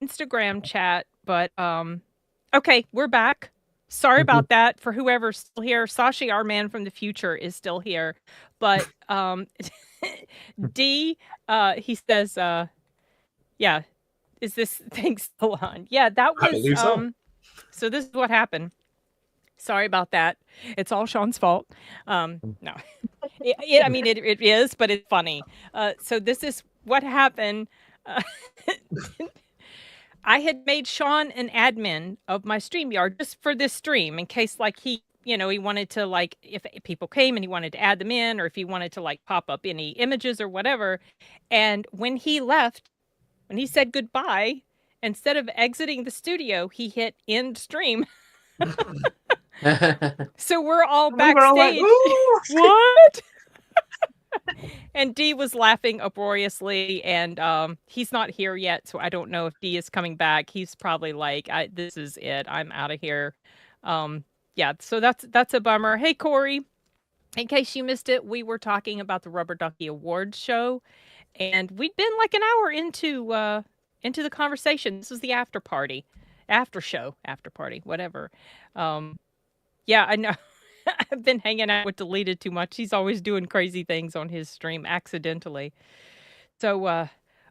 Instagram chat, but okay, we're back. Sorry about that for whoever's still here. Sashi, our man from the future, is still here. But D, he says, yeah, is this thing still on? Yeah, that I was believe so. so this is what happened. Sorry about that. It's all Sean's fault. No. I mean, it is, but it's funny. So this is what happened. Uh, I had made Sean an admin of my StreamYard just for this stream in case, like, he wanted to, like, if people came and he wanted to add them in, or if he wanted to, like, pop up any images or whatever. And when he left, when he said goodbye, instead of exiting the studio, he hit end stream. So we're all We were all like, backstage. "Ooh." What? And D was laughing uproariously, and he's not here yet, so I don't know if D is coming back. He's probably like, "This is it. I'm out of here." Yeah, so that's a bummer. Hey, Corey, in case you missed it, we were talking about the Rubber Ducky Awards show, and we'd been like an hour into the conversation. This was the after party, after party, whatever. Yeah, I know. I've been hanging out with Deleted too much. He's always doing crazy things on his stream accidentally. So,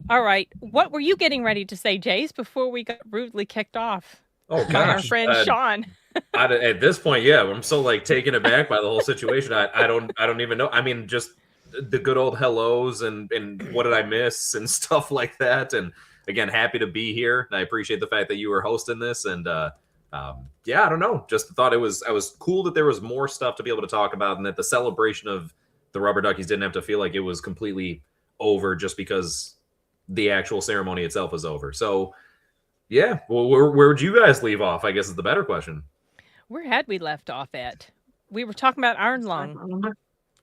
all right. What were you getting ready to say, Jace, before we got rudely kicked off Oh by our gosh. friend Sean? At this point, yeah, I'm so like taken aback by the whole situation. I don't even know. I mean, just the good old hellos and what did I miss and stuff like that. And again, happy to be here. And I appreciate the fact that you were hosting this. And yeah, I don't know. Just thought I was cool that there was more stuff to be able to talk about, and that the celebration of the Rubber Duckies didn't have to feel like it was completely over just because the actual ceremony itself is over. So yeah, well, where would you guys leave off? I guess is the better question. Where had we left off at? We were talking about Iron Lung.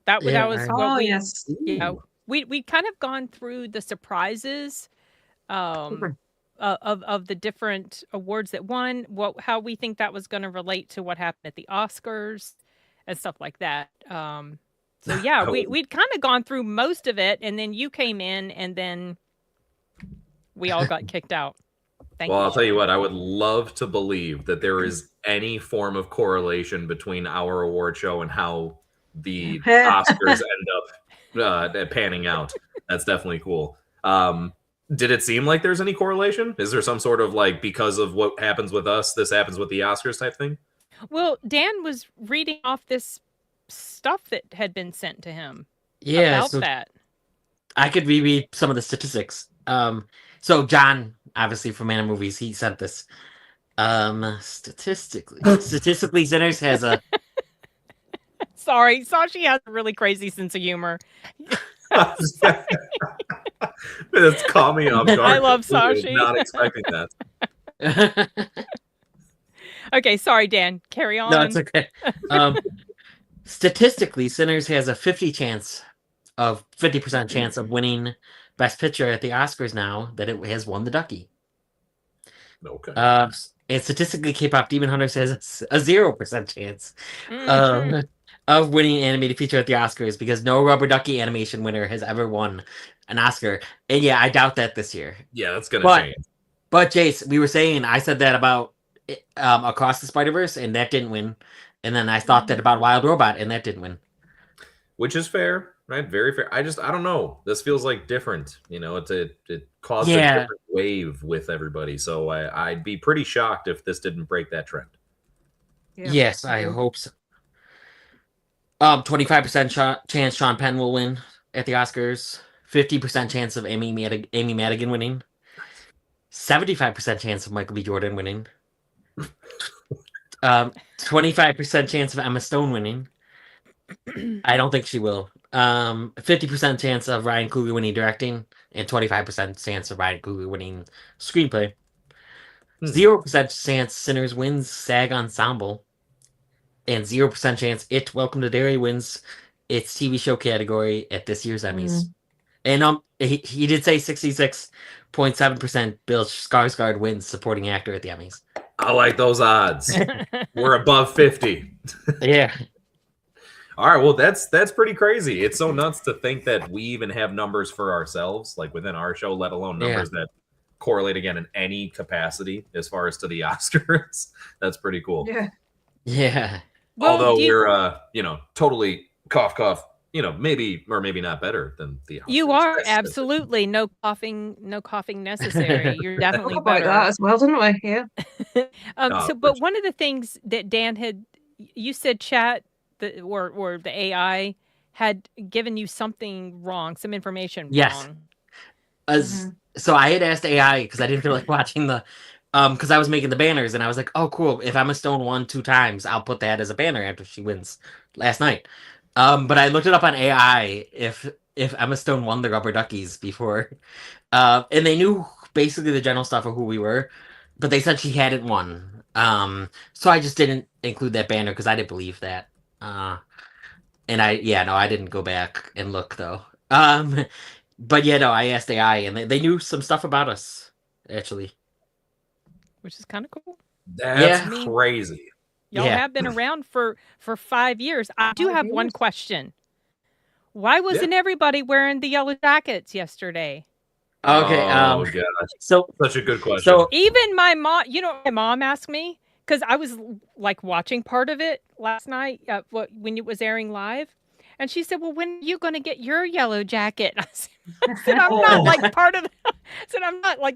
That Yeah, was Iron- what Oh, we yes. yeah, we kind of gone through the surprises of the different awards that won, how we think that was going to relate to what happened at the Oscars and stuff like that. So yeah, we'd kind of gone through most of it, and then you came in, and then we all got kicked out. Thank Well, you. I'll tell you what, I would love to believe that there is any form of correlation between our award show and how the Oscars end up panning out. That's definitely cool. Did it seem like there's any correlation? Is there some sort of like, because of what happens with us, this happens with the Oscars type thing? Well, Dan was reading off this stuff that had been sent to him Yeah, about so that. I could reread some of the statistics. So John, obviously from Man of Movies, he sent this. Statistically, Sinners has a Sorry, Sashi has a really crazy sense of humor. That's caught me off guard. I love Completely. Sashi. Not expecting that. Okay, sorry, Dan. Carry on. No, it's okay. Statistically, Sinners has a 50% chance of winning Best Picture at the Oscars now that it has won the Ducky. Okay. And statistically, K-pop Demon Hunters has a 0% chance Mhm. of winning animated feature at the Oscars because no Rubber Ducky animation winner has ever won an Oscar. And yeah, I doubt that this year. Yeah, that's gonna change. But Jace, we were saying, I said that about Across the Spider-Verse, and that didn't win. And then I thought that about Wild Robot, and that didn't win. Which is fair, right? Very fair. I don't know. This feels like different. You know, it caused a different wave with everybody. So I'd be pretty shocked if this didn't break that trend. Yeah. Yes, I hope so. 25% chance Sean Penn will win at the Oscars. 50% chance of Amy Madigan winning. 75% chance of Michael B. Jordan winning. 25% chance of Emma Stone winning. I don't think she will. 50% chance of Ryan Coogler winning directing, and 25% chance of Ryan Coogler winning screenplay. 0% chance Sinners wins SAG Ensemble, and 0% chance It Welcome to Derry wins its TV show category at this year's Emmys. And he did say 66.7% Bill Skarsgård wins supporting actor at the Emmys. I like those odds. We're above 50. Yeah. All right, well, that's pretty crazy. It's so nuts to think that we even have numbers for ourselves, like within our show, let alone numbers that correlate again in any capacity as far as to the Oscars. That's pretty cool. Yeah. Yeah. Well, Although do you- we're totally cough, maybe or maybe not better than the Oscars. You are That's- absolutely no coughing necessary. You're Talk definitely about better. that as well, didn't we? Yeah. for But one of the things that Dan had, you said chat or the AI had given you something wrong, some information Yes. wrong. So I had asked AI because I didn't feel like watching the because I was making the banners and I was like, oh cool, if Emma Stone won 2 times, I'll put that as a banner after she wins last night. But I looked it up on AI if Emma Stone won the Rubber Duckies before. And they knew basically the general stuff of who we were, but they said she hadn't won. So I just didn't include that banner because I didn't believe that. And I didn't go back and look though. But yeah, no, I asked AI and they knew some stuff about us, actually. Which is kind of cool. That's Yeah. crazy. Y'all Yeah. have been around for 5 years. I do 5 have one years. question. Why wasn't everybody wearing the yellow jackets yesterday? Okay. Oh gosh, So such a good question. so Even my mom, my mom asked me because I was like watching part of it last night when it was airing live. And she said, well, when are you going to get your yellow jacket? I said, I'm not like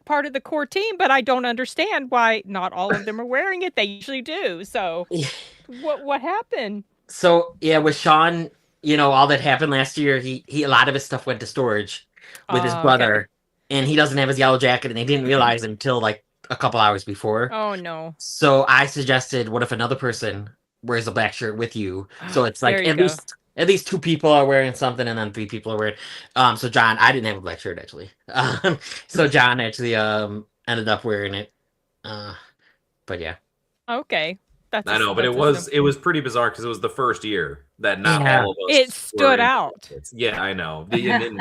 part of the core team, but I don't understand why not all of them are wearing it. They usually do. So what happened? So yeah, with Sean, all that happened last year, he a lot of his stuff went to storage with his Oh, brother, and he doesn't have his yellow jacket, and they didn't realize until like a couple hours before. Oh no. So I suggested, what if another person wears a black shirt with you? So it's like There you at go. least 2 people are wearing something, and then 3 people are wearing. So John, I didn't have a black shirt actually. So John actually ended up wearing it. But yeah. Okay. I know, but it was pretty bizarre because it was the first year that not Yeah. all of us. It were stood in out. jackets. Yeah, I know. And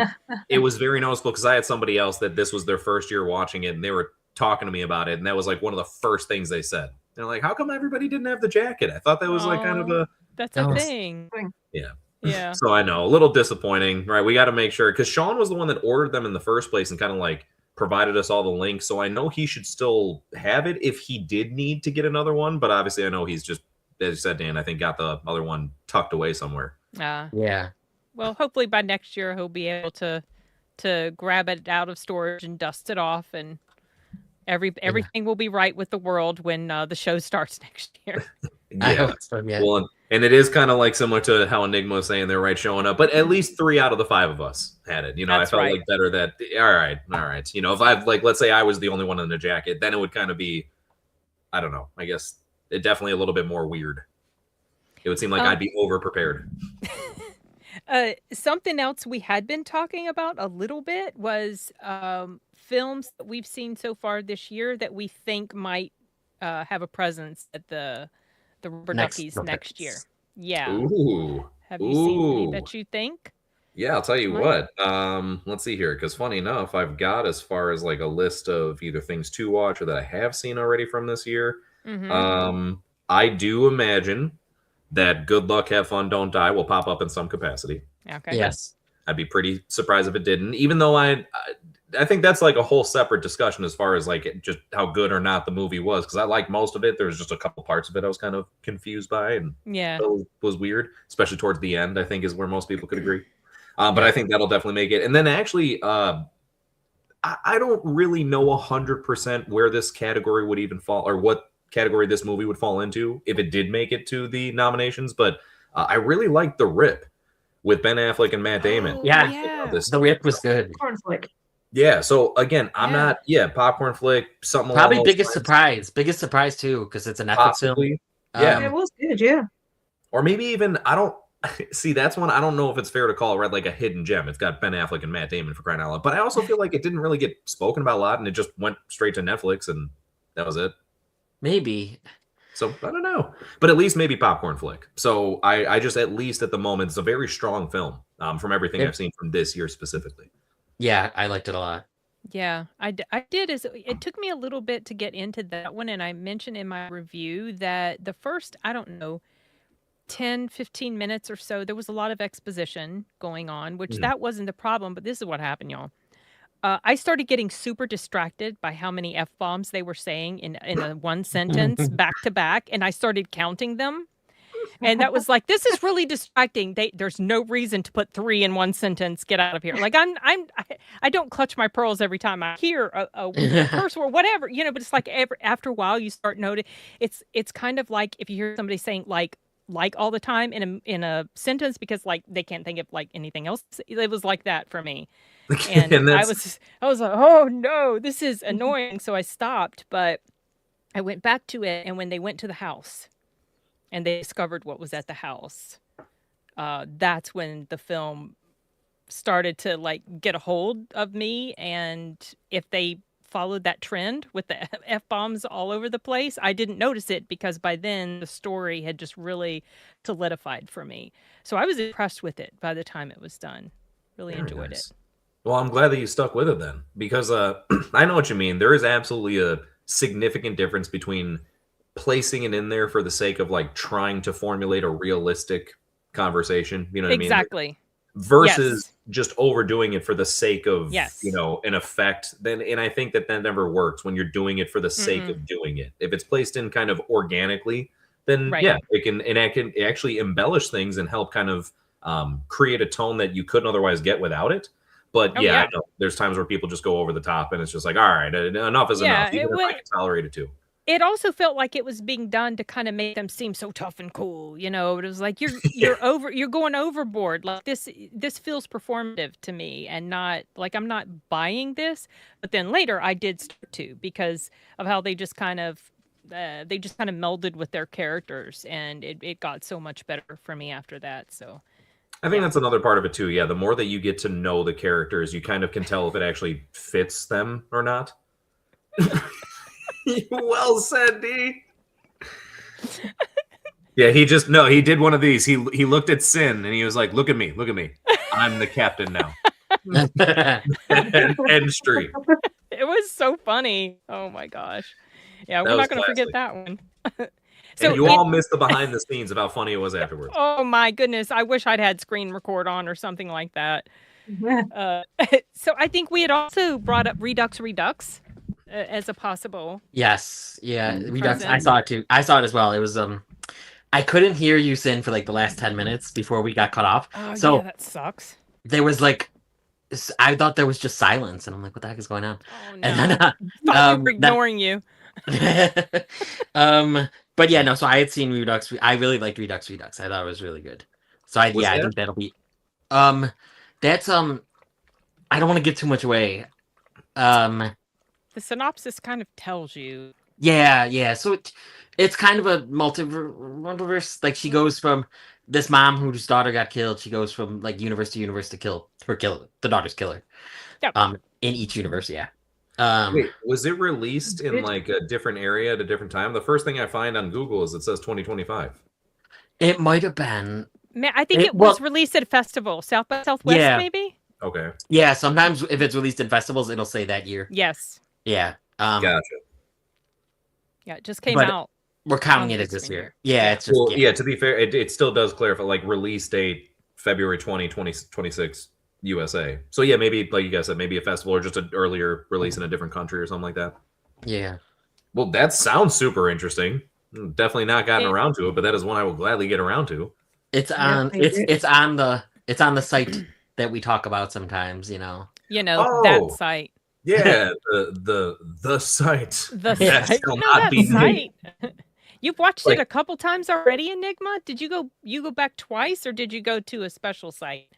it was very noticeable because I had somebody else that this was their first year watching it, and they were talking to me about it, and that was like one of the first things they said. They're like, "How come everybody didn't have the jacket?" I thought that was like kind of a That's a No. thing. yeah. Yeah. So I know, a little disappointing, right? We got to make sure because Sean was the one that ordered them in the first place and kind of like provided us all the links. So I know he should still have it if he did need to get another one. But obviously, I know he's just, as you said, Dan, I think got the other one tucked away somewhere. Yeah. Well, hopefully by next year he'll be able to grab it out of storage and dust it off, and everything will be right with the world when the show starts next year. I Yeah. hope so, yeah. Well, and it is kind of like similar to how Enigma was saying they're right showing up, but at least 3 out of the 5 of us had it. I That's felt right. like better that all right. If I like, let's say I was the only one in the jacket, then it would kind of be, I don't know. I guess it definitely a little bit more weird. It would seem like I'd be over prepared. Something else we had been talking about a little bit was films that we've seen so far this year that we think might have a presence at the Rubber Duckies next year. Yeah. Ooh. Have you seen any that you think? Yeah, I'll tell you Mine? what. Let's see here, because funny enough, I've got as far as like a list of either things to watch or that I have seen already from this year. Mm-hmm. I do imagine that Good Luck, Have Fun, Don't Die will pop up in some capacity. Okay. Yes. I'd be pretty surprised if it didn't, even though I think that's like a whole separate discussion as far as like just how good or not the movie was, because I like most of it. There was just a couple parts of it I was kind of confused by, and Yeah. it was weird, especially towards the end, I think is where most people could agree. But I think that'll definitely make it. And then actually, I don't really know 100% where this category would even fall, or what category this movie would fall into if it did make it to the nominations. But I really liked The Rip with Ben Affleck and Matt Damon. Oh, Yeah. yeah. The Rip was good. Corn flick. Yeah. So again, I'm Yeah. not. Popcorn flick. Something Probably along those biggest lines. surprise too, because it's a Netflix film. Possibly. Yeah. It was good, yeah. Or maybe even I don't see. That's one I don't know if it's fair to call it like a hidden gem. It's got Ben Affleck and Matt Damon for crying out loud. But I also feel like it didn't really get spoken about a lot, and it just went straight to Netflix, and that was it. Maybe. So I don't know, but at least maybe popcorn flick. So I just, at least at the moment, it's a very strong film from everything I've seen from this year specifically. Yeah, I liked it a lot. Yeah, I did. It took me a little bit to get into that one, and I mentioned in my review that the first, I don't know, 10, 15 minutes or so, there was a lot of exposition going on, which that wasn't the problem, but this is what happened, y'all. I started getting super distracted by how many F-bombs they were saying in a one sentence back to back, and I started counting them. And that was like, this is really distracting. There's no reason to put 3 in one sentence. Get out of here. Like I don't clutch my pearls every time I hear a curse word, whatever, but it's like after a while you start noting. It's kind of like if you hear somebody saying like all the time in a sentence because like they can't think of like anything else. It was like that for me. And I was like, oh no, this is annoying. So I stopped, but I went back to it. And when they went to the house and they discovered what was at the house, that's when the film started to like get a hold of me. And if they followed that trend with the F-bombs all over the place, I didn't notice it because by then the story had just really solidified for me. So I was impressed with it by the time it was done. Really enjoyed it. Well, I'm glad that you stuck with it then, because I know what you mean. There is absolutely a significant difference between placing it in there for the sake of like trying to formulate a realistic conversation, you know what I mean? Exactly. Versus just overdoing it for the sake of, Yes. an effect. And I think that never works when you're doing it for the sake of doing it. If it's placed in kind of organically, then yeah, it can actually embellish things and help kind of create a tone that you couldn't otherwise get without it. But I know there's times where people just go over the top and it's just like, all right, enough is enough. Even if I can tolerate it too. It also felt like it was being done to kind of make them seem so tough and cool, It was like you're going overboard. Like this feels performative to me, and not like I'm not buying this. But then later I did start to, because of how they just kind of melded with their characters, and it got so much better for me after that. So I think that's another part of it too. Yeah, the more that you get to know the characters, you kind of can tell if it actually fits them or not. Well said, D. Yeah, he did one of these. He looked at Cyn and he was like, look at me. I'm the captain now. End stream. It was so funny. Oh my gosh. Yeah, we're not going to forget that one. So and you all missed the behind the scenes of how funny it was afterwards. Oh my goodness. I wish I'd had screen record on or something like that. So I think we had also brought up Redux as a possible. Yes. Yeah. Redux. I saw it too. I saw it as well. It was I couldn't hear you, Cyn, for like the last 10 minutes before we got cut off. Oh, so yeah, that sucks. There was like, I thought there was just silence, and I'm like, what the heck is going on? Oh, no. And then thought we were ignoring you. But yeah, no, so I had seen Redux. I really liked Redux. I thought it was really good. So I think that'll be that's I don't want to give too much away. The synopsis kind of tells you. Yeah. So it's kind of a multiverse. Like she goes from this mom whose daughter got killed. She goes from like universe to universe to kill the daughter's killer. Yep. In each universe, yeah. Wait, was it released in like a different area at a different time? The first thing I find on Google is it says 2025. It might have been. I think it was released at a festival, South by Southwest, maybe. Okay. Yeah, sometimes if it's released in festivals, it'll say that year. Yes. Yeah. Gotcha. Yeah, it just came out. We're counting it as this year. Yeah, it's just. Well, to be fair, it still does clarify like release date February 2026 USA. So yeah, maybe like you guys said, maybe a festival or just an earlier release in a different country or something like that. Yeah. Well, that sounds super interesting. Definitely not gotten around to it, but that is one I will gladly get around to. It's on. It's on the site that we talk about sometimes. That site. Yeah, the site. The site. That site. You've watched it a couple times already, Enigma. Did you go back twice, or did you go to a special site?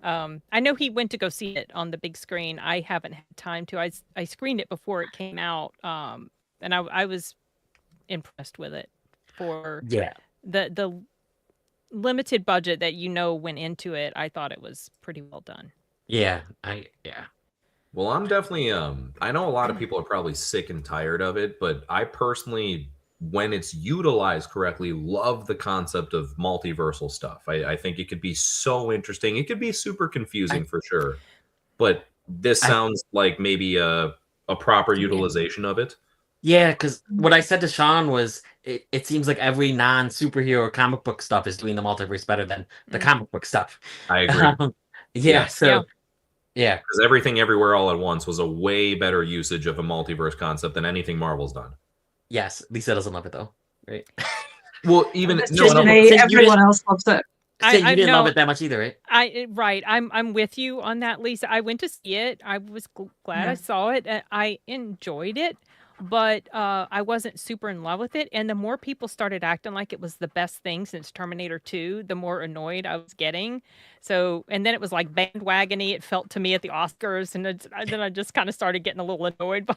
I know he went to go see it on the big screen. I haven't had time to. I screened it before it came out, and I was impressed with it for the limited budget that went into it. I thought it was pretty well done. Yeah. Well, I'm definitely I know a lot of people are probably sick and tired of it, but I personally, when it's utilized correctly, love the concept of multiversal stuff. I think it could be so interesting. It could be super confusing for sure, but this sounds like maybe a proper utilization of it. Yeah, because what I said to Sean was it seems like every non-superhero comic book stuff is doing the multiverse better than the comic book stuff. I agree. So Yeah. Because Everything Everywhere All at Once was a way better usage of a multiverse concept than anything Marvel's done. Yes. Lisa doesn't love it though, right? Well, even It's no, just no, me. Sid, you Everyone didn't- else loves it. Sid, you didn't love no, it that much either, right? Right. I'm with you on that, Lisa. I went to see it. I was glad Yeah. I saw it. I enjoyed it, but I wasn't super in love with it. And the more people started acting like it was the best thing since Terminator 2, the more annoyed I was getting. So, and then it was like bandwagony. It felt to me at the Oscars, and then I just kind of started getting a little annoyed by.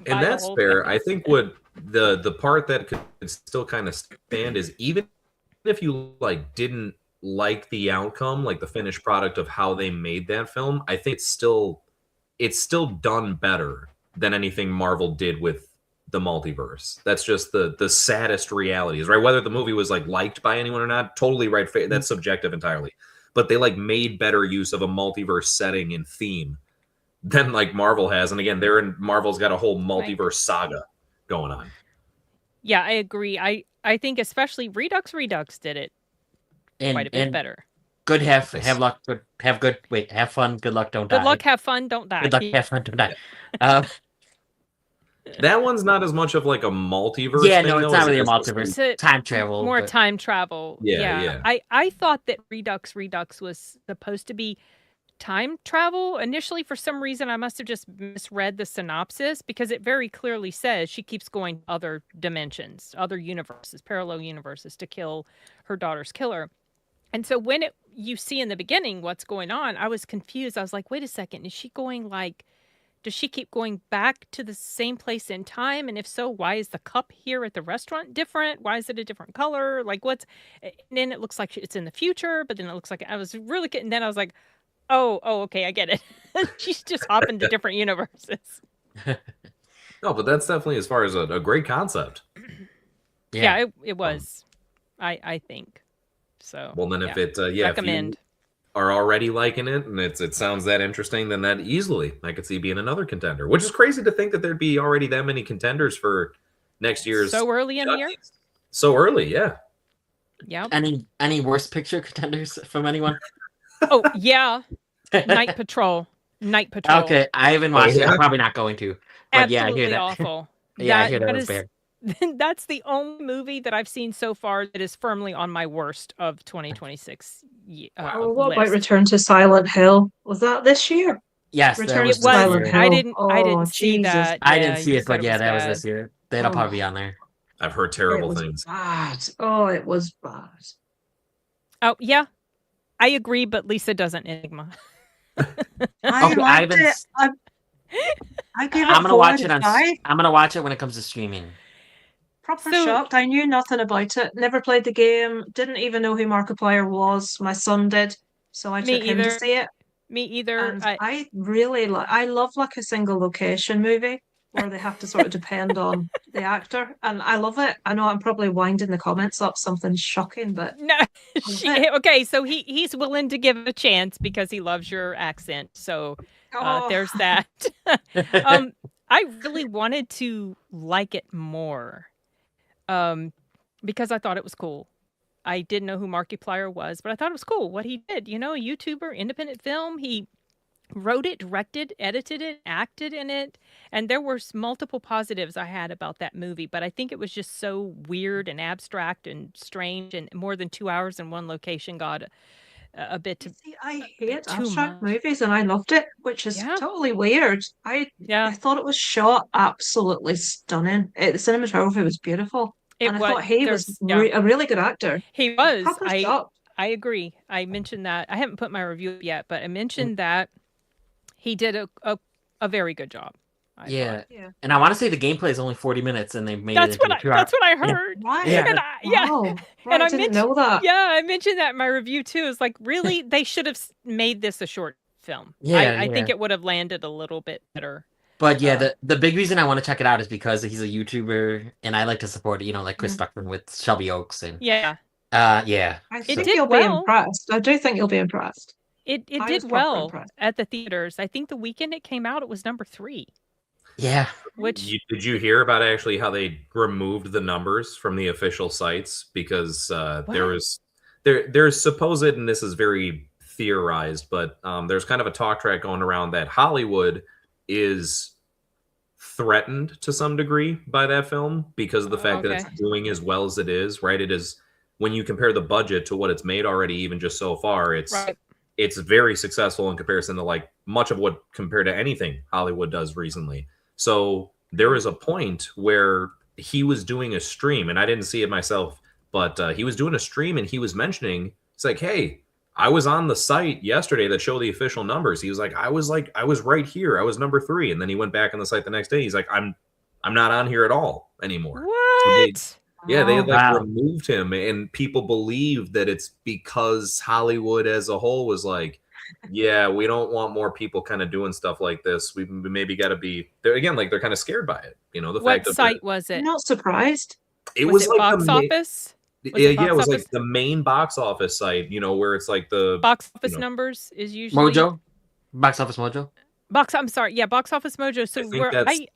and that's fair. Thing. I think what the part that could still kind of stand is even if you like didn't like the outcome, like the finished product of how they made that film, I think it's still done better than anything Marvel did with the multiverse. That's just the saddest realities, right? Whether the movie was like liked by anyone or not, totally right. That's subjective entirely. But they like made better use of a multiverse setting and theme than like Marvel has. And again, Marvel's got a whole multiverse saga going on. Yeah, I agree. I think especially Redux did it quite a bit better. Good have luck, good have good have fun, good luck, don't die. Good luck, have fun, don't die. Good luck, have fun, don't die. That one's not as much of like a multiverse. Yeah, thing, no, it's though, not as really a it is just multiverse. Time travel. More but... time travel. Yeah. I thought that Redux was supposed to be time travel initially. For some reason, I must have just misread the synopsis because it very clearly says she keeps going to other dimensions, other universes, parallel universes to kill her daughter's killer. And so when you see in the beginning what's going on, I was confused. I was like, wait a second, is she going like, does she keep going back to the same place in time? And if so, why is the cup here at the restaurant different? Why is it a different color? Like and then it looks like it's in the future, but then it looks like I was really and then I was like, oh, okay, I get it. She's just hopping to different universes. No, but that's definitely as far as a great concept. Yeah, it was. I think. So well, then if it recommend. If you are already liking it and it sounds that interesting, then that easily I could see being another contender. Which is crazy to think that there'd be already that many contenders for next year's. So early in the year. So early, yeah. Yeah. Any worst picture contenders from anyone? Oh yeah, Night Patrol. Okay, I haven't watched it. I'm probably not going to. But Absolutely yeah, I hear that. Awful. Yeah, I hear that was bad. That's the only movie that I've seen so far that is firmly on my worst of 2026. What about Return to Silent Hill? Was that this year? Yes, Return it to was. Silent Hill. I didn't see that. I didn't see it, but yeah, that was this year. That'll probably be on there. I've heard terrible things. Bad. Oh, it was bad. Oh yeah, I agree, but Lisa doesn't. Enigma. I liked it. I gave it I'm gonna watch it on 5. I'm gonna watch it when it comes to streaming. Proper shocked. I knew nothing about it. Never played the game. Didn't even know who Markiplier was. My son did, so I took him to see it. Me either. And I really I love like a single location movie where they have to sort of depend on the actor, and I love it. I know I'm probably winding the comments up something shocking, but no. Okay, so he's willing to give it a chance because he loves your accent. So there's that. I really wanted to like it more. Because I thought it was cool. I didn't know who Markiplier was, but I thought it was cool what he did. You know, a YouTuber, independent film. He wrote it, directed, edited it, acted in it. And there were multiple positives I had about that movie, but I think it was just so weird and abstract and strange, and more than 2 hours in one location got a bit too. See, I hate abstract movies, and I loved it, which is totally weird. I thought it was shot absolutely stunning. The cinematography was beautiful. I thought he was a really good actor. He was. I agree. I mentioned that. I haven't put my review up yet, but I mentioned that he did a very good job. Yeah. And I want to say the gameplay is only 40 minutes, and they made it into a 2 hour. That's what I heard. Yeah. And I didn't know that. Yeah, I mentioned that in my review too. It's like, really, they should have made this a short film. I think it would have landed a little bit better. But yeah, the big reason I want to check it out is because he's a YouTuber, and I like to support, like Chris Buckman with Shelby Oaks, and I think you'll be impressed. I do think you'll be impressed. It did well at the theaters. I think the weekend it came out, it was number 3. Yeah. Did you hear about actually how they removed the numbers from the official sites because there's supposed, and this is very theorized, but there's kind of a talk track going around that Hollywood is threatened to some degree by that film because of the fact that it's doing as well as it is, right? It is, when you compare the budget to what it's made already, even just so far, it's very successful in comparison to like much of what compared to anything Hollywood does recently. So there is a point where he was doing a stream, and I didn't see it myself, but he was doing a stream and he was mentioning, it's like, hey, I was on the site yesterday that showed the official numbers. He was like, I was right here. I was number 3. And then he went back on the site the next day. He's like, I'm not on here at all anymore. What? So they removed him, and people believe that it's because Hollywood as a whole was like, yeah, we don't want more people kind of doing stuff like this. We maybe got to be there again. Like they're kind of scared by it. You know, the fact what site was it? I'm not surprised. It was like box office. It was like the main box office site, you know, where it's like the box office numbers is usually Mojo, Box Office Mojo. I'm sorry, yeah, Box Office Mojo. So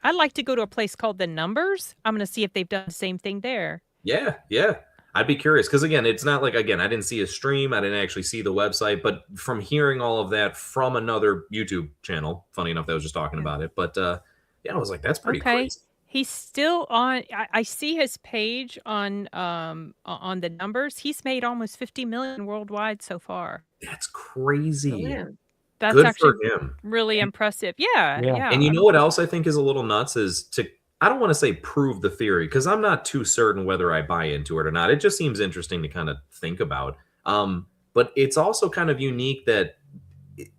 I like to go to a place called The Numbers. I'm going to see if they've done the same thing there. Yeah. I'd be curious because again, it's not like I didn't see a stream, I didn't actually see the website, but from hearing all of that from another YouTube channel, funny enough, that was just talking about it. But I was like, that's pretty crazy. He's still on. I see his page on the numbers. He's made almost 50 million worldwide so far. That's crazy. Brilliant. That's good actually for him. Really impressive. Yeah. And you know what else I think is a little nuts is I don't want to say prove the theory because I'm not too certain whether I buy into it or not. It just seems interesting to kind of think about. But it's also kind of unique that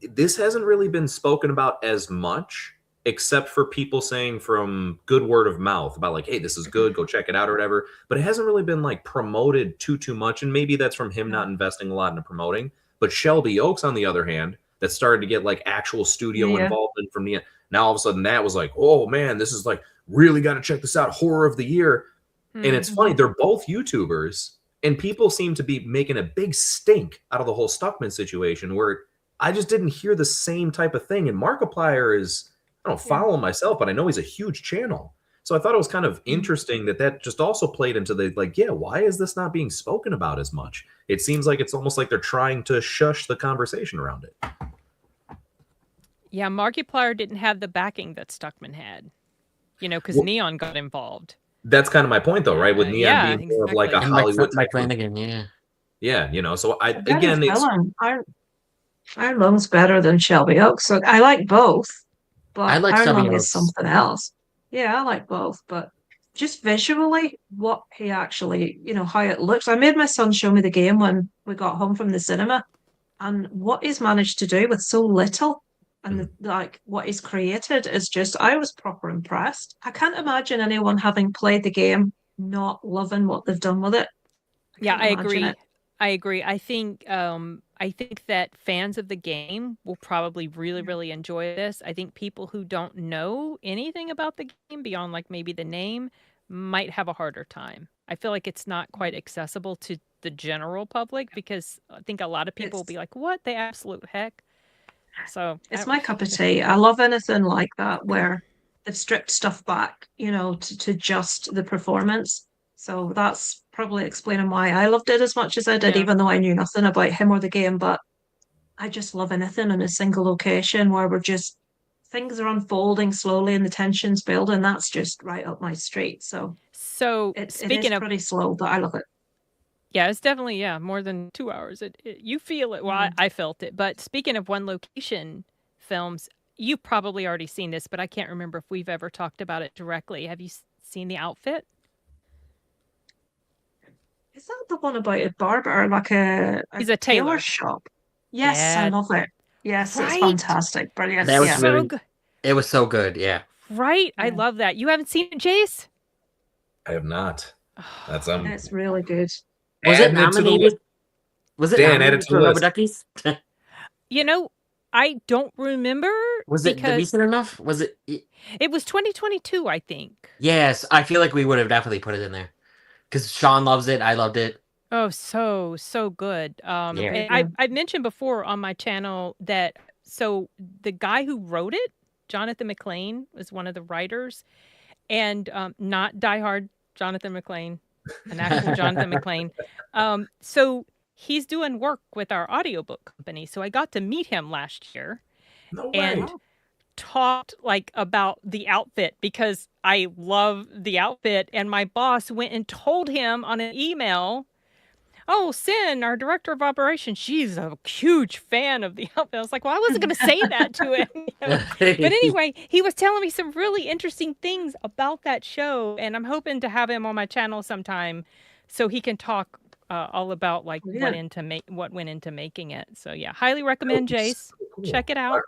this hasn't really been spoken about as much, except for people saying from good word of mouth about like, hey, this is good, go check it out or whatever. But it hasn't really been like promoted too much. And maybe that's from him not investing a lot into promoting. But Shelby Oaks, on the other hand, that started to get like actual studio involvement from the now all of a sudden that was like, oh man, this is like really got to check this out, horror of the year. And it's funny, they're both YouTubers and people seem to be making a big stink out of the whole Stuckman situation where I just didn't hear the same type of thing. And Markiplier is, I don't follow him myself, but I know he's a huge channel. So I thought it was kind of interesting that just also played into the, like, yeah, why is this not being spoken about as much? It seems like it's almost like they're trying to shush the conversation around it. Yeah, Markiplier didn't have the backing that Stuckman had, you know, because Neon got involved. That's kind of my point, though, right? With Neon being more of like a Hollywood Mike Flanagan, yeah, you know. So Iron Lung's better than Shelby Oaks. So I like both, but I like Iron Lung is something else. Yeah, I like both, but just visually, what he actually, you know, how it looks. I made my son show me the game when we got home from the cinema, and what he's managed to do with so little. And like what he's created is just, I was proper impressed. I can't imagine anyone having played the game not loving what they've done with it. I agree. I agree. I think that fans of the game will probably really, really enjoy this. I think people who don't know anything about the game beyond like maybe the name might have a harder time. I feel like it's not quite accessible to the general public because I think a lot of people will be like, what the absolute heck? So it's my cup of tea. I love anything like that where they've stripped stuff back, you know, to just the performance. So that's probably explaining why I loved it as much as I did, even though I knew nothing about him or the game. But I just love anything in a single location where things are unfolding slowly and the tension's building. That's just right up my street. So it is pretty slow, but I love it. Yeah, it's definitely, more than 2 hours. You feel it. Well, I felt it. But speaking of one location films, you've probably already seen this, but I can't remember if we've ever talked about it directly. Have you seen The Outfit? Is that the one about a barber, like He's a tailor shop? Yes, I love it. Yes, It's fantastic. Brilliant. That was really good. It was so good, yeah. Right? Yeah. I love that. You haven't seen it, Jace? I have not. It's really good. Was it nominated? Was it nominated for Rubber Duckies? You know, I don't remember. Was it recent enough? Was it? It was 2022, I think. Yes, I feel like we would have definitely put it in there because Sean loves it. I loved it. Oh, so good. And I mentioned before on my channel that the guy who wrote it, Jonathan McLean, was one of the writers, and not diehard Jonathan McLean. An actual Jonathan McLean. So he's doing work with our audiobook company. So I got to meet him last year. No way. And talked like about the outfit because I love the outfit. And my boss went and told him on an email, oh, Cyn, our director of operations, she's a huge fan of the outfit. I was like, well, I wasn't going to say that to him. But anyway, he was telling me some really interesting things about that show. And I'm hoping to have him on my channel sometime so he can talk all about like what went into making it. So yeah, highly recommend, Jace. Cool. Check it out.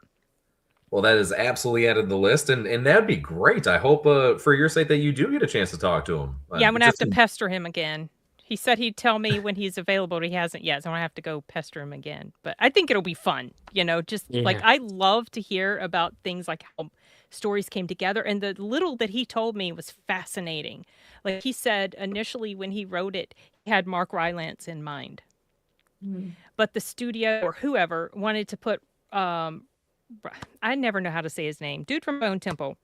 Well, that is absolutely added to the list, and that'd be great. I hope for your sake that you do get a chance to talk to him. Yeah, I'm going to have to pester him again. He said he'd tell me when he's available, but he hasn't yet, so I have to go pester him again. But I think it'll be fun, like I love to hear about things like how stories came together, and the little that he told me was fascinating. Like he said initially when he wrote it, he had Mark Rylance in mind. But the studio or whoever wanted to put... I never know how to say his name. Dude from Bone Temple.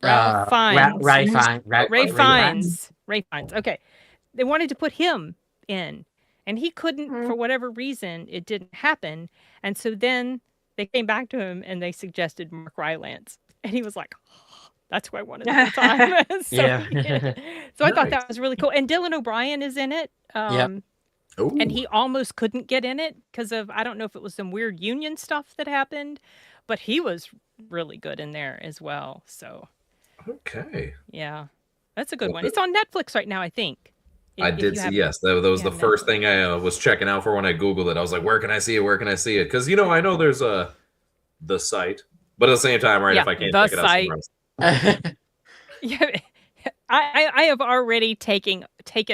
Ralph Fiennes. Ray Fiennes. Ray Fiennes. Okay. They wanted to put him in. And he couldn't, for whatever reason, it didn't happen. And so then they came back to him and they suggested Mark Rylance. And he was like, oh, that's who I wanted at the time. So I thought that was really cool. And Dylan O'Brien is in it. And he almost couldn't get in it because of, I don't know if it was some weird union stuff that happened, but he was really good in there as well. So, okay. Yeah, that's a good one. It's on Netflix right now, I think. I did see, yes. That was the first thing I was checking out for when I Googled it. I was like, where can I see it? Where can I see it? Because, I know there's the site, but at the same time, right, if I can't check it out somewhere else. Yeah. I have already taken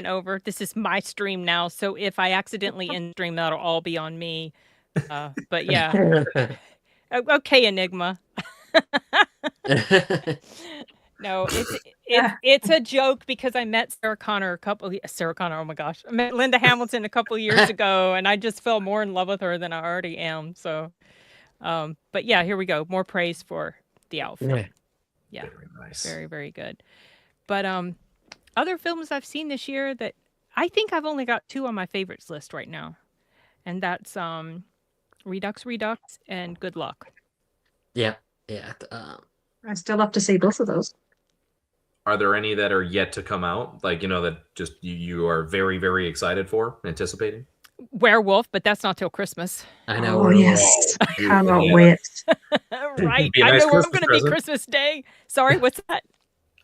over. This is my stream now, so if I accidentally end stream, that'll all be on me. But yeah, okay, Enigma. No, it's a joke because I met Sarah Connor. Oh my gosh, I met Linda Hamilton a couple years ago, and I just fell more in love with her than I already am. So, but yeah, here we go. More praise for the outfit. Yeah, very nice, very very good. But other films I've seen this year that I think I've only got 2 on my favorites list right now. And that's Redux and Good Luck. Yeah. I still have to see both of those. Are there any that are yet to come out? Like, that just you are very, very excited for, anticipating? Werewolf, but that's not till Christmas. I know. Oh, yes. I cannot wait. Right. I know where I'm going to be Christmas Day. Sorry, what's that?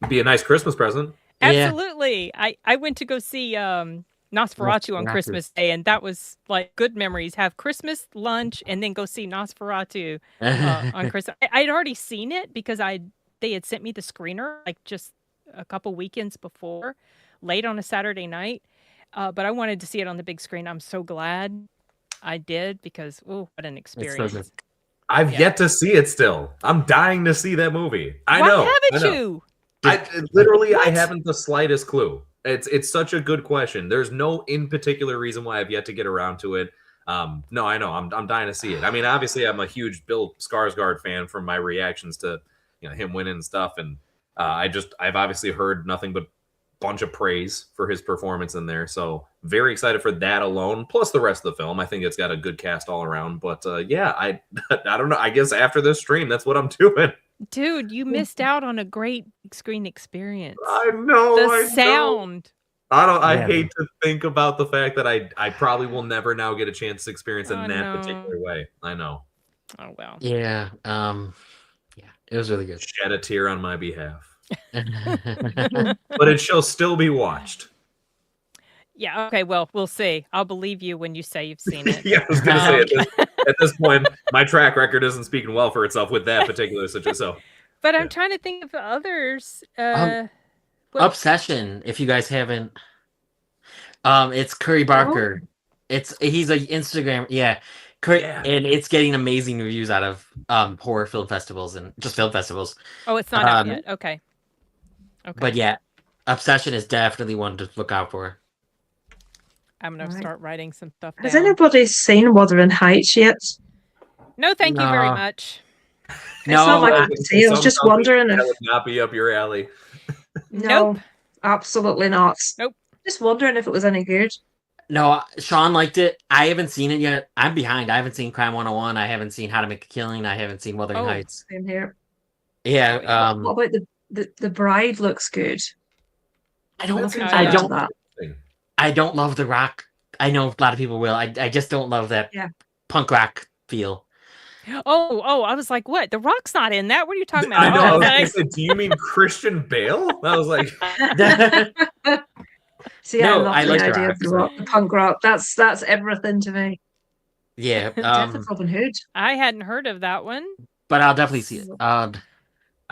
Be a nice Christmas present. Absolutely. Yeah. I went to go see Nosferatu on Christmas Day, and that was like good memories. Have Christmas lunch and then go see Nosferatu on Christmas. I'd already seen it because they had sent me the screener like just a couple weekends before, late on a Saturday night. But I wanted to see it on the big screen. I'm so glad I did because what an experience. I've yet to see it still. I'm dying to see that movie. Why haven't you? I haven't the slightest clue. It's such a good question. There's no in particular reason why I've yet to get around to it. No, I know. I'm dying to see it. I mean, obviously, I'm a huge Bill Skarsgård fan from my reactions to him winning and stuff, and I've obviously heard nothing but bunch of praise for his performance in there. So very excited for that alone. Plus the rest of the film. I think it's got a good cast all around. But I don't know. I guess after this stream, that's what I'm doing. Dude, you missed out on a great screen experience. I know. The sound. I hate to think about the fact that I probably will never now get a chance to experience it in that particular way. I know. Oh well. Yeah. It was really good. Shed a tear on my behalf. But it shall still be watched. Yeah, okay, well, we'll see. I'll believe you when you say you've seen it. Yeah, I was going to say at this point, my track record isn't speaking well for itself with that particular situation. So, but I'm trying to think of others. Obsession, if you guys haven't. It's Curry Barker. He's an Instagram, and it's getting amazing reviews out of horror film festivals and just film festivals. Oh, it's not out yet. Okay. But yeah, Obsession is definitely one to look out for. I'm going to start writing some stuff down. Has anybody seen Wuthering Heights yet? No, thank you very much. It's not my cup of tea. I was just wondering if... That would not be up your alley. No, absolutely not. Nope. Just wondering if it was any good. No, Sean liked it. I haven't seen it yet. I'm behind. I haven't seen Crime 101. I haven't seen How to Make a Killing. I haven't seen Wuthering Heights. Same here. Yeah. What about the Bride? Looks good. I don't love The Rock. I know a lot of people will. I just don't love that punk rock feel. Oh, I was like, what? The Rock's not in that? What are you talking about? I know. I was gonna say, do you mean Christian Bale? I was like, see, no, I love the idea of the punk rock. That's everything to me. Yeah, Death of Robin Hood. I hadn't heard of that one, but I'll definitely see it. I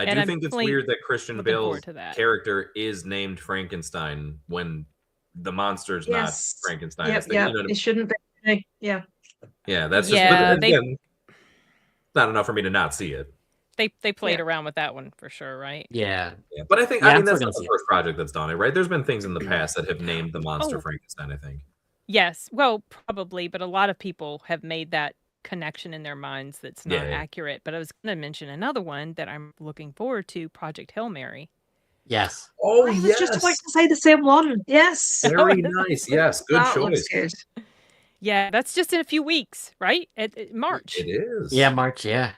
do think it's weird that Christian Bale's character is named Frankenstein when the monster's not Frankenstein. It shouldn't be. Yeah. Yeah, that's just again, not enough for me to not see it. They played around with that one for sure, right? Yeah. But I think that's not the first project that's done it, right? There's been things in the past that have named the monster Frankenstein, I think. Yes, well, probably, but a lot of people have made that connection in their minds that's not accurate. But I was going to mention another one that I'm looking forward to, Project Hail Mary. Yes. Oh, I was just about to say the same one. Yes. Very nice. Yes, good choice. Good. Yeah, that's just in a few weeks, right? March. It is. Yeah, March. Yeah.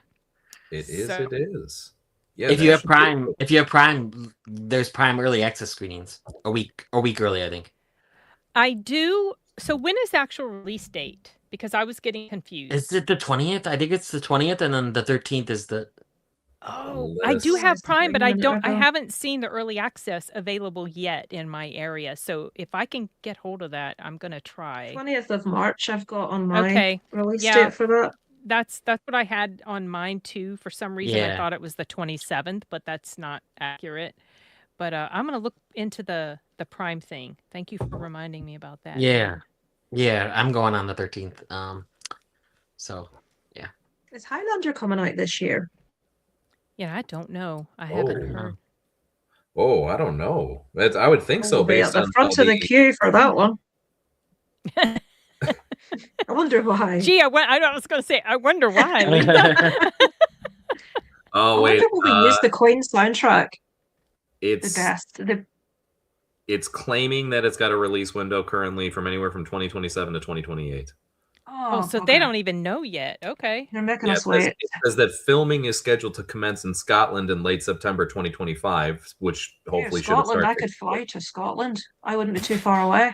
It is. It is. Yeah. If you have Prime, there's Prime early access screenings a week early, I think. I do. So when is the actual release date? Because I was getting confused. Is it the 20th? I think it's the 20th, and then the 13th is the. Oh, I do have Prime, but I haven't seen the early access available yet in my area. So if I can get hold of that, I'm gonna try. 20th of March, I've got on my release date for that. That's what I had on mine too. For some reason, I thought it was the 27th, but that's not accurate. But I'm gonna look into the Prime thing. Thank you for reminding me about that. Yeah, I'm going on the 13th. So yeah. Is Highlander coming out this year? Yeah, I don't know. I haven't heard. Oh, I don't know. I would think so. Based on the front of the queue for that one. I wonder why. Gee, I was going to say, I wonder why. Oh wait, I wonder will use the Queen soundtrack. It's the best. It's claiming that it's got a release window currently from anywhere from 2027 to 2028. Oh, so they don't even know yet. Okay. They're making us wait. It says that filming is scheduled to commence in Scotland in late September 2025, which hopefully should start. Scotland, I could fly to Scotland. I wouldn't be too far away.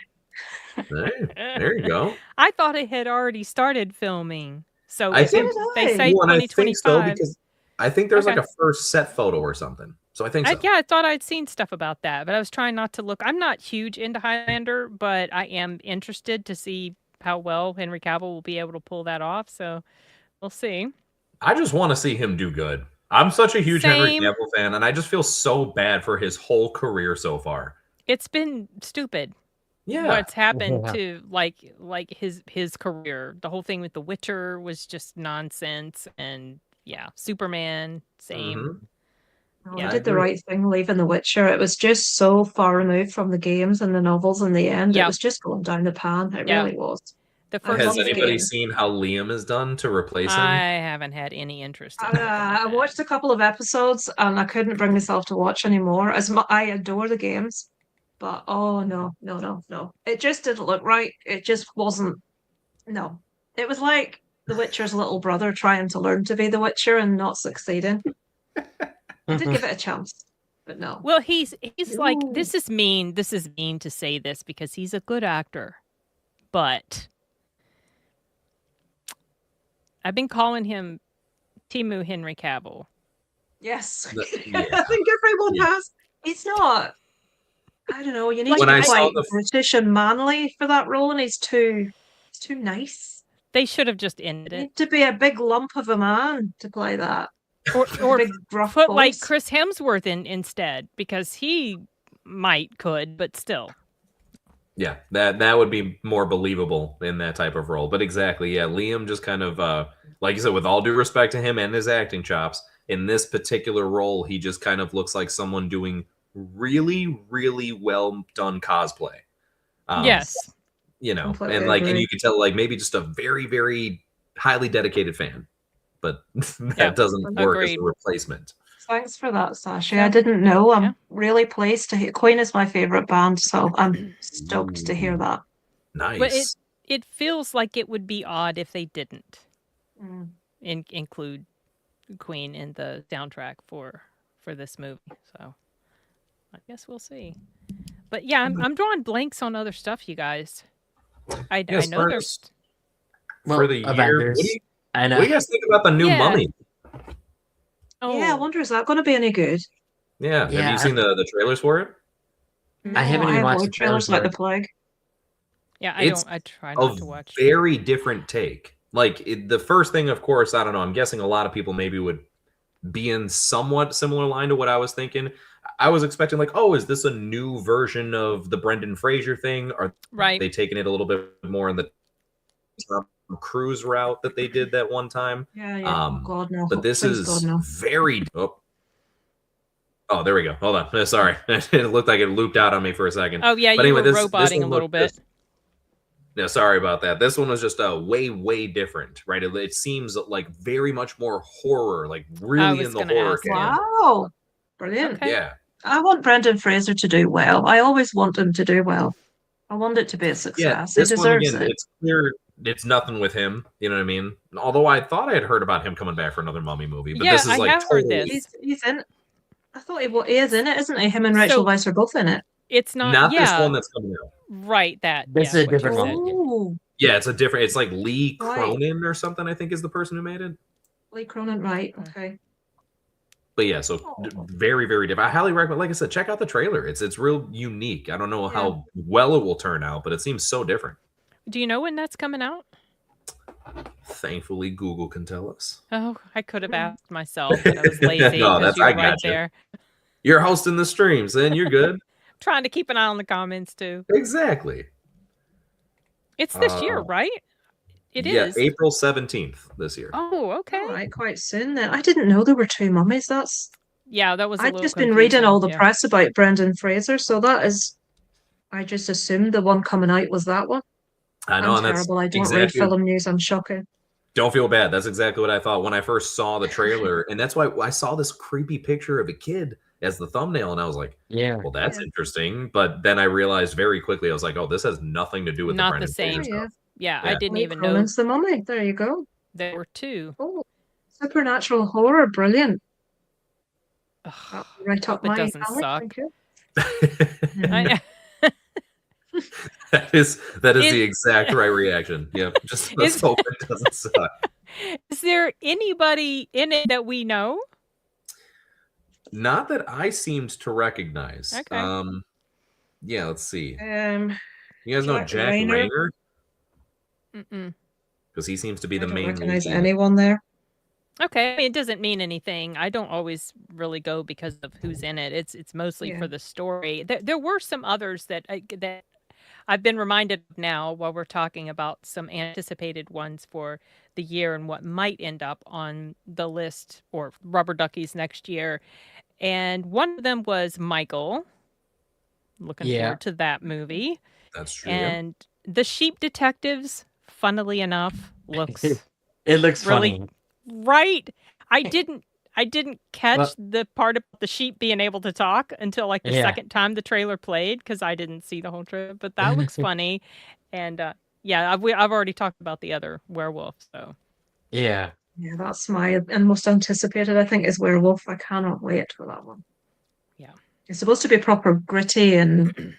There you go. I thought it had already started filming. So I think they say 2025. I think so because I think there's like a first set photo or something. So I think so. I thought I'd seen stuff about that, but I was trying not to look. I'm not huge into Highlander, but I am interested to see how well Henry Cavill will be able to pull that off. So we'll see. I just want to see him do good. I'm such a huge Henry Cavill fan, and I just feel so bad for his whole career so far. It's been stupid. Yeah. What's happened to like his career. The whole thing with The Witcher was just nonsense, and Superman, same. I did the right thing leaving The Witcher. It was just so far removed from the games and the novels in the end. It was just going down the pan. It really was. Has anybody seen how Liam is done to replace him? I haven't had any interest in I watched a couple of episodes and I couldn't bring myself to watch anymore. I adore the games, but no. It just didn't look right. It just wasn't. No. It was like The Witcher's little brother trying to learn to be The Witcher and not succeeding. I did give it a chance, but no. Well, he's like, this is mean to say this because he's a good actor, but I've been calling him Timu Henry Cavill. Yes. I think everyone has. He's not. I don't know. You need to be quite British and manly for that role, and he's too nice. They should have just ended it. You need to be a big lump of a man to play that. Or big gruff put voice. Like Chris Hemsworth in instead, because he could, but still. Yeah, that would be more believable in that type of role. But exactly, Liam just kind of, like you said, with all due respect to him and his acting chops, in this particular role, he just kind of looks like someone doing really, really well done cosplay. Yes. Completely and like, and you can tell, like, maybe just a very, very highly dedicated fan. But that doesn't work as a replacement. Thanks for that, Sasha. I didn't know. I'm really pleased to hear. Queen is my favorite band, so I'm stoked to hear that. Nice. But it feels like it would be odd if they didn't include Queen in the soundtrack for this movie. So I guess we'll see. But yeah, I'm drawing blanks on other stuff, you guys. I know there's for the year. What do you guys think about the new Mummy? Oh. Yeah, I wonder, is that going to be any good? Yeah. Have you seen the trailers for it? No, I haven't even watched the trailers like the plague. Yeah, I try not to watch. Very different take. Like the first thing, of course, I don't know. I'm guessing a lot of people maybe would be in somewhat similar line to what I was thinking. I was expecting like, oh, is this a new version of the Brendan Fraser thing? Are they taking it a little bit more in the Cruise route that they did that one time? Yeah. God, no. But this is very. Oh, there we go. Hold on. Sorry, it looked like it looped out on me for a second. Oh yeah, but you were roboting a little bit. No, sorry about that. This one was just way different, right? It seems like very much more horror, like really in the horror. Wow, brilliant! Okay. Yeah, I want Brendan Fraser to do well. I always want him to do well. I want it to be a success. Yeah, he deserves it. It's clear it's nothing with him. You know what I mean? Although I thought I had heard about him coming back for another Mummy movie, but this is like have heard this. He's in. I thought he is in it, isn't he? Him and Rachel Weisz are both in it. It's not this one that's coming out. Right, this is a different one. Yeah, it's a different. It's like Lee Cronin or something. I think is the person who made it. Lee Cronin, right? Okay. But yeah, so very different. I highly recommend. Like I said, check out the trailer. It's real unique. I don't know how well it will turn out, but it seems so different. Do you know when that's coming out? Thankfully, Google can tell us. Oh, I could have asked myself, but I was lazy. No, you're right there. You're hosting the streams, then you're good. Trying to keep an eye on the comments too. Exactly. It's this year, right? It is. Yeah, April 17th this year. Oh, okay. All right, quite soon then. I didn't know there were two mummies. That was. I've just been reading all the press about Brendan Fraser, so that is. I just assumed the one coming out was that one. I know, I'm terrible. I don't read film news. I'm shocking. Don't feel bad. That's exactly what I thought when I first saw the trailer, and that's why I saw this creepy picture of a kid as the thumbnail, and I was like, well, that's interesting. But then I realized very quickly, I was like, oh, this has nothing to do with not the the same. Stuff. Yeah, I didn't even know. It's the Mummy. There you go. There were two. Oh, supernatural horror, brilliant. Right up my alley. Suck. Thank you. That is the exact right reaction. Yeah, just let's hope it doesn't suck. Is there anybody in it that we know? Not that I seemed to recognize. Okay. Yeah, let's see. You guys know Jack Rayner? Because he seems to be the main. I don't recognize anyone there. Okay, I mean, it doesn't mean anything. I don't always really go because of who's in it. It's mostly for the story. There were some others that I've been reminded of now while we're talking about some anticipated ones for the year and what might end up on the list or Rubber Duckies next year. And one of them was Michael. Looking forward to that movie. That's true. And The Sheep Detectives, funnily enough, looks really funny. Right. I didn't catch the part about the sheep being able to talk until like the second time the trailer played because I didn't see the whole trailer. But that looks funny, and I've already talked about the other werewolf. So yeah, that's my most anticipated. I think is Werewolf. I cannot wait for that one. Yeah, it's supposed to be proper gritty and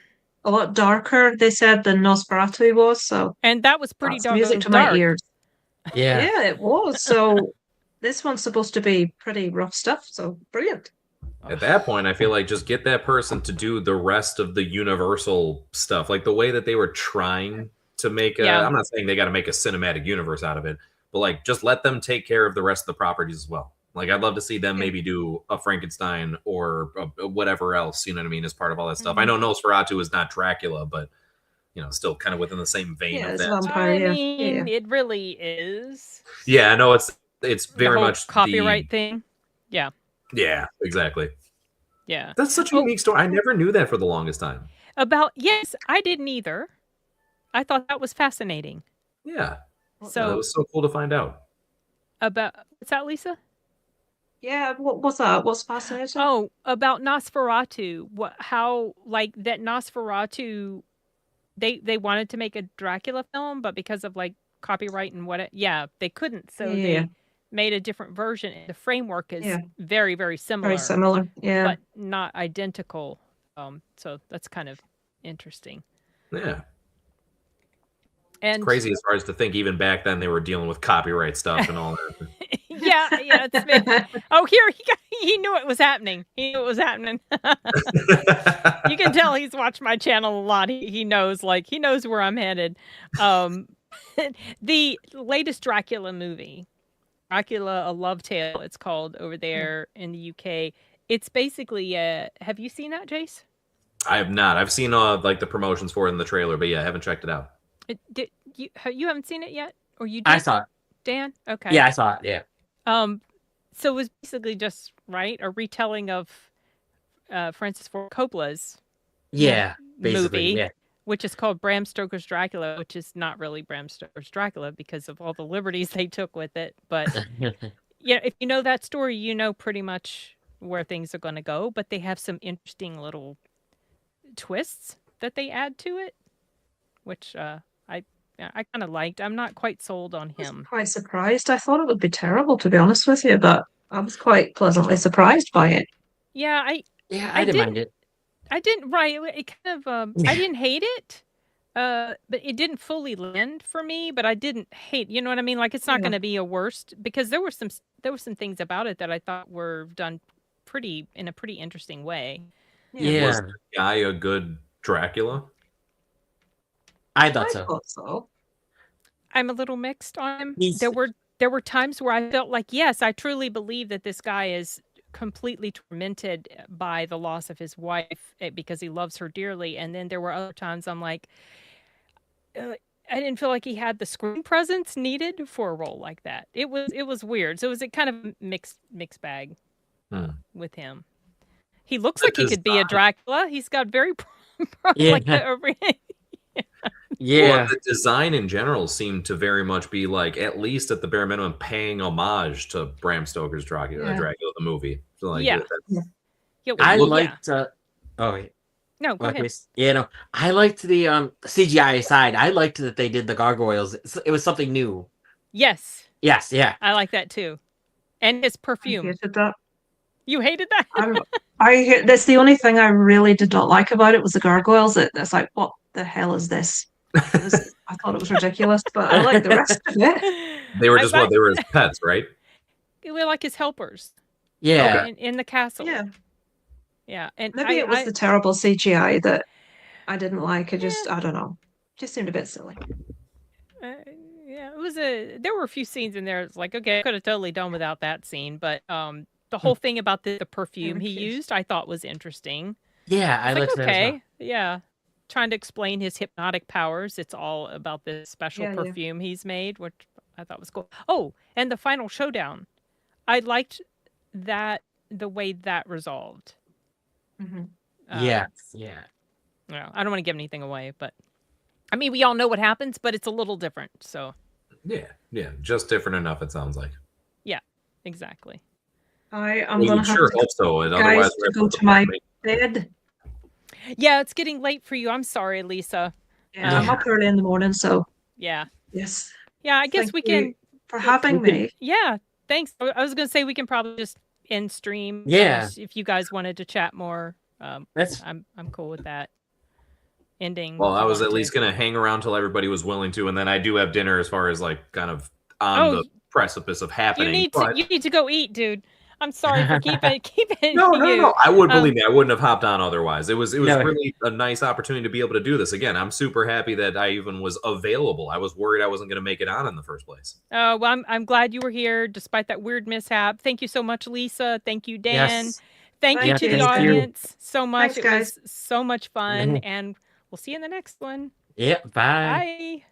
a lot darker. They said than Nosferatu was. So and that was pretty dark. Music to my ears. Yeah, it was. So. This one's supposed to be pretty rough stuff, so brilliant. At that point, I feel like just get that person to do the rest of the Universal stuff. Like the way that they were trying to make I'm not saying they got to make a cinematic universe out of it, but like just let them take care of the rest of the properties as well. Like I'd love to see them maybe do a Frankenstein or whatever else, you know what I mean, as part of all that stuff. I know Nosferatu is not Dracula, but still kind of within the same vein of that. Vampire, I mean, it really is. Yeah, I know it's very much copyright thing. Yeah. Yeah, exactly. Yeah. That's such a unique story. I never knew that for the longest time. Yes, I didn't either. I thought that was fascinating. Yeah. So it was so cool to find out. What's that, Lisa? Yeah, what's that? What's fascinating? Oh, about Nosferatu. How like that Nosferatu they wanted to make a Dracula film, but because of like copyright and they couldn't. So they made a different version. The framework is very, very similar. Very similar, yeah. But not identical. So that's kind of interesting. Yeah. And it's crazy as far as to think even back then they were dealing with copyright stuff and all that. yeah, it's been, here he knew it was happening. He knew it was happening. You can tell he's watched my channel a lot. He knows where I'm headed. The latest Dracula movie, Dracula: A Love Tale, it's called over there in the UK. It's basically have you seen that, Jace? I have not. I've seen like the promotions for it in the trailer, but I haven't checked it out. You haven't seen it yet, or you did? I saw it. Dan? Okay. Yeah, I saw it. Yeah. So it was basically just a retelling of Francis Ford Coppola's movie, which is called Bram Stoker's Dracula, which is not really Bram Stoker's Dracula because of all the liberties they took with it. But if you know that story, you know pretty much where things are going to go. But they have some interesting little twists that they add to it, which I kind of liked. I'm not quite sold on him. I was quite surprised. I thought it would be terrible, to be honest with you, but I was quite pleasantly surprised by it. Yeah, I didn't mind it. I didn't. Right, it kind of. I didn't hate it, but it didn't fully land for me. But I didn't hate. You know what I mean? Like it's not going to be a worst because there were some things about it that I thought were done in a pretty interesting way. Yeah. Was the guy a good Dracula? I thought so. I'm a little mixed on him. There were times where I felt like, yes, I truly believe that this guy is completely tormented by the loss of his wife because he loves her dearly. And then there were other times I'm like, I didn't feel like he had the screen presence needed for a role like that. It was weird. So it was a kind of mixed bag with him. He looks like he could be a Dracula. He's got very Well, the design in general seemed to very much be like, at least at the bare minimum, paying homage to Bram Stoker's Dracula the movie. So like, I liked. No, go ahead. I liked the CGI side. I liked that they did the gargoyles. It was something new. Yes. Yes. Yeah. I like that too, and his perfume. I hated that. You hated that? That's the only thing I really did not like about it was the gargoyles. It's like, what the hell is this? I thought it was ridiculous, but I like the rest of it. They were just they were his pets, right? They were like his helpers. Yeah. In the castle. Yeah. Yeah. And maybe it was the terrible CGI that I didn't like. I don't know. Just seemed a bit silly. It was there were a few scenes in there. It's like, okay, I could have totally done without that scene, but the whole thing about the perfume he used, I thought was interesting. Yeah, I liked that as well. Yeah. Trying to explain his hypnotic powers. It's all about this special perfume he's made, which I thought was cool. Oh, and the final showdown. I liked the way that resolved. Mm-hmm. Yeah. No, I don't want to give anything away, but I mean, we all know what happens, but it's a little different. So. Yeah, just different enough. It sounds like. Yeah, exactly. I'm gonna have hope so. Otherwise, to go to my bed. Yeah, it's getting late for you. I'm sorry, Lisa. Yeah, I'm up early in the morning, so. Yeah. Yes. Yeah, I guess we can. For having me. Yeah, thanks. I was going to say we can probably just end stream. Yeah. If you guys wanted to chat more, I'm cool with that. Ending. Well, I was at least going to hang around till everybody was willing to, and then I do have dinner as far as like kind of on the precipice of happening. You need to go eat, dude. I'm sorry for keeping No. I would believe me. I wouldn't have hopped on otherwise. It was really a nice opportunity to be able to do this again. I'm super happy that I even was available. I was worried I wasn't going to make it on in the first place. Oh, well, I'm glad you were here despite that weird mishap. Thank you so much, Lisa. Thank you, Dan. Yes. Thank you to the audience so much. Thanks, guys. It was so much fun, and we'll see you in the next one. Yeah. Bye. Bye.